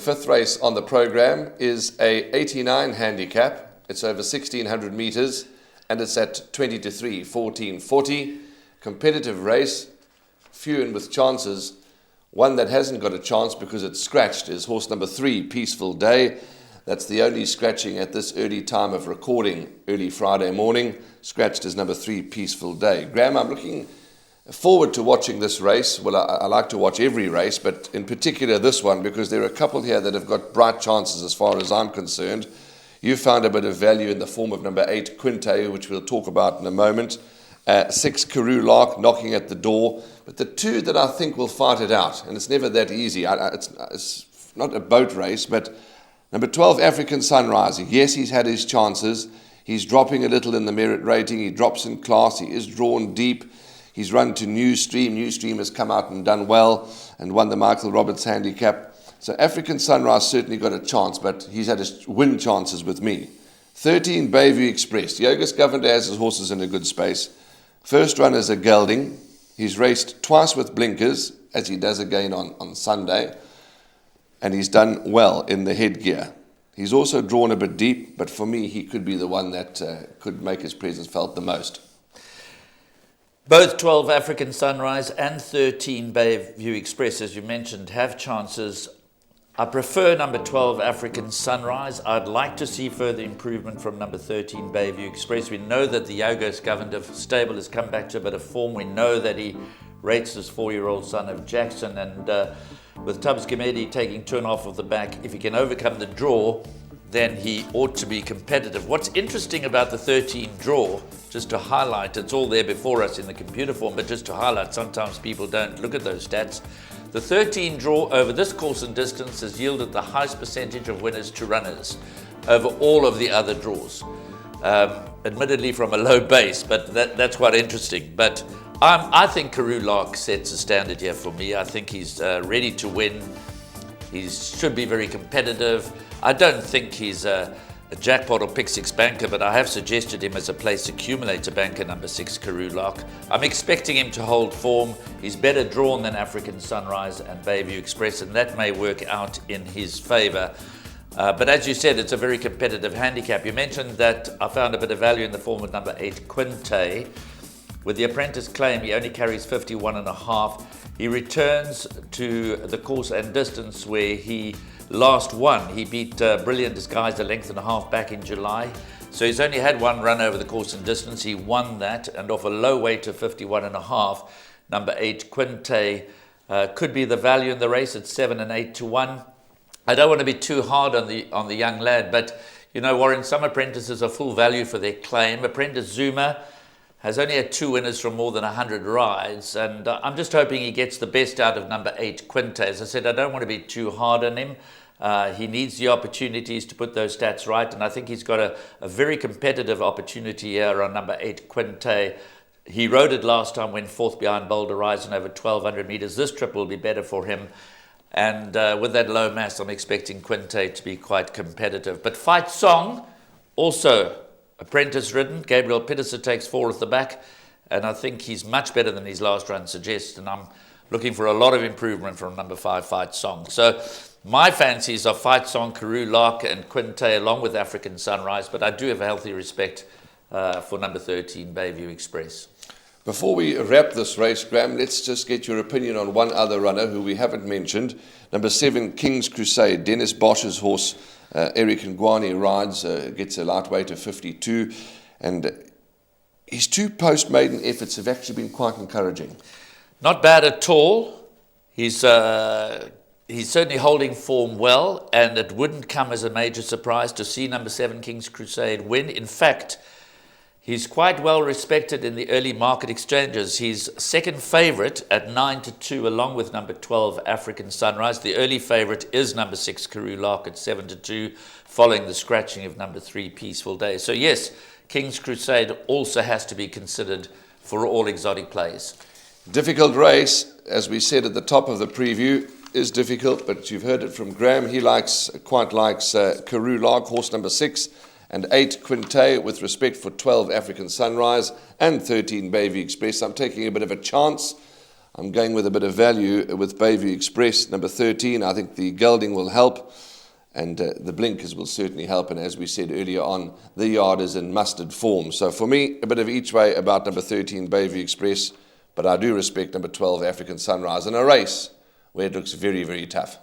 fifth race on the program is a 89 handicap. It's over 1,600 meters and it's at 20 to 3, 14:40. Competitive race, few and with chances. One that hasn't got a chance because it's scratched is horse number 3, Peaceful Day. That's the only scratching at this early time of recording, early Friday morning. Scratched is number 3, Peaceful Day. Graham, I'm looking forward to watching this race. Well, I like to watch every race, but in particular this one, because there are a couple here that have got bright chances as far as I'm concerned. You found a bit of value in the form of number 8, Quinte, which we'll talk about in a moment. 6, Karoo Lark, knocking at the door. But the two that I think will fight it out, and it's never that easy. It's not a boat race, but number 12, African Sunrise. Yes, he's had his chances. He's dropping a little in the merit rating. He drops in class. He is drawn deep. He's run to New Stream. New Stream has come out and done well and won the Michael Roberts handicap. So African Sunrise certainly got a chance, but he's had his win chances with me. 13, Bayview Express. Yogus Governor has his horses in a good space. First run is a gelding. He's raced twice with blinkers, as he does again on Sunday, and he's done well in the headgear. He's also drawn a bit deep, but for me, he could be the one that could make his presence felt the most. Both 12 African Sunrise and 13 Bayview Express, as you mentioned, have chances. I prefer number 12 African Sunrise. I'd like to see further improvement from number 13 Bayview Express. We know that the Yogos Governor stable has come back to a bit of form. We know that he rates his 4-year-old son of Jackson, and with Tubbs Gimedi taking turn off of the back, if he can overcome the draw, then he ought to be competitive. What's interesting about the 13 draw, just to highlight, it's all there before us in the computer form, but just to highlight, sometimes people don't look at those stats. The 13 draw over this course and distance has yielded the highest percentage of winners to runners over all of the other draws. Admittedly from a low base, but that's quite interesting. But I think Karoo Lark sets a standard here for me. I think he's ready to win. He should be very competitive. I don't think he's a jackpot or pick 6 banker, but I have suggested him as a place accumulator banker, number 6, Karoo Lark. I'm expecting him to hold form. He's better drawn than African Sunrise and Bayview Express, and that may work out in his favour. But as you said, it's a very competitive handicap. You mentioned that I found a bit of value in the form of number 8, Quinte. With the Apprentice Claim, he only carries 51.5. He returns to the course and distance where he last won. He beat Brilliant Disguise a length and a half back in July. So he's only had one run over the course and distance. He won that, and off a low weight of 51.5, number 8, Quinte, could be the value in the race at 7 and 8 to 1. I don't want to be too hard on the young lad, but you know, Warren, some apprentices are full value for their claim. Apprentice Zuma has only had 2 winners from more than 100 rides, and I'm just hoping he gets the best out of number 8, Quinte. As I said, I don't want to be too hard on him. He needs the opportunities to put those stats right, and I think he's got a very competitive opportunity here on number 8, Quinte. He rode it last time, went 4th behind Bold Horizon over 1,200 meters. This trip will be better for him, and with that low mass, I'm expecting Quinte to be quite competitive. But Fight Song, also apprentice ridden. Gabriel Pitterser takes 4 at the back, and I think he's much better than his last run suggests, and I'm looking for a lot of improvement from number 5, Fight Song. So my fancies are Fight Song, Karoo Lark, and Quinte, along with African Sunrise, but I do have a healthy respect for number 13, Bayview Express. Before we wrap this race, Graham, let's just get your opinion on one other runner who we haven't mentioned. Number 7, King's Crusade. Dennis Bosch's horse, Eric Ngwani, rides, gets a lightweight of 52. And his 2 post-maiden efforts have actually been quite encouraging. Not bad at all. He's certainly holding form well, and it wouldn't come as a major surprise to see number 7, King's Crusade, win. In fact, he's quite well respected in the early market exchanges. He's second favourite at 9 to 2, along with number 12, African Sunrise. The early favourite is number 6, Karoo Lark, at 7 to 2, following the scratching of number 3, Peaceful Day. So yes, King's Crusade also has to be considered for all exotic plays. Difficult race, as we said at the top of the preview, is difficult, but you've heard it from Graham. He quite likes Karoo Lark, horse number 6, and 8, Quinte, with respect for 12, African Sunrise, and 13, Bayview Express. I'm taking a bit of a chance I'm going with a bit of value with Bayview Express, number 13. I think the gelding will help, and the blinkers will certainly help. And as we said earlier on, the yard is in mustard form. So for me, a bit of each way about number 13, Bayview Express, but I do respect number 12, African Sunrise, in a race where it looks very, very tough.